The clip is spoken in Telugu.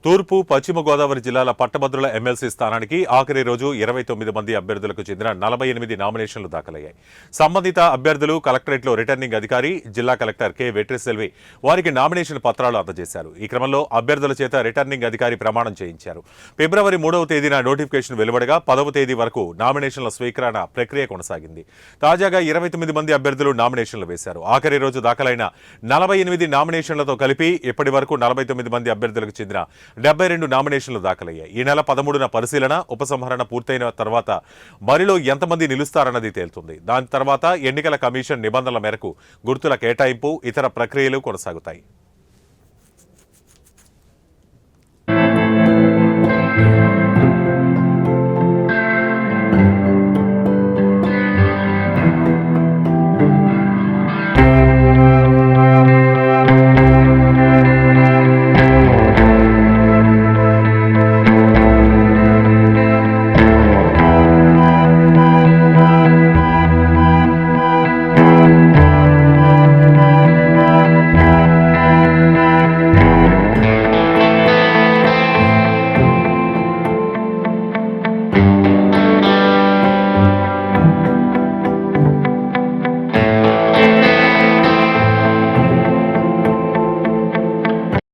తూర్పు పశ్చిమ గోదావరి జిల్లాల పట్టభద్రుల ఎమ్మెల్సీ స్థానానికి ఆఖరి రోజు 29 మంది అభ్యర్థులకు చెందిన 48 నామినేషన్లు దాఖలయ్యాయి. సంబంధిత అభ్యర్థులు కలెక్టరేట్లో రిటర్నింగ్ అధికారి జిల్లా కలెక్టర్ కె వెట్రిసెల్వి వారికి నామినేషన్ పత్రాలు అందజేశారు. ఈ క్రమంలో అభ్యర్థుల చేత రిటర్నింగ్ అధికారి ప్రమాణం చేయించారు. ఫిబ్రవరి 3వ తేదీన నోటిఫికేషన్ వెలువడగా 10వ తేదీ వరకు నామినేషన్ల స్వీకరణ ప్రక్రియ కొనసాగింది. తాజాగా 29 మంది అభ్యర్థులు నామినేషన్లు వేశారు. ఆఖరి రోజు దాఖలైన 48 నామినేషన్లతో కలిపి ఇప్పటి వరకు 49 మంది అభ్యర్థులకు చెందిన 72 నామినేషన్లు దాఖలయ్యాయి. ఈ నెల 13న పరిశీలన, ఉపసంహరణ పూర్తయిన తర్వాత బరిలో ఎంతమంది నిలుస్తారన్నది తేలుతుంది. దాని తర్వాత ఎన్నికల కమిషన్ నిబంధనల మేరకు గుర్తుల కేటాయింపు, ఇతర ప్రక్రియలు కొనసాగుతాయి.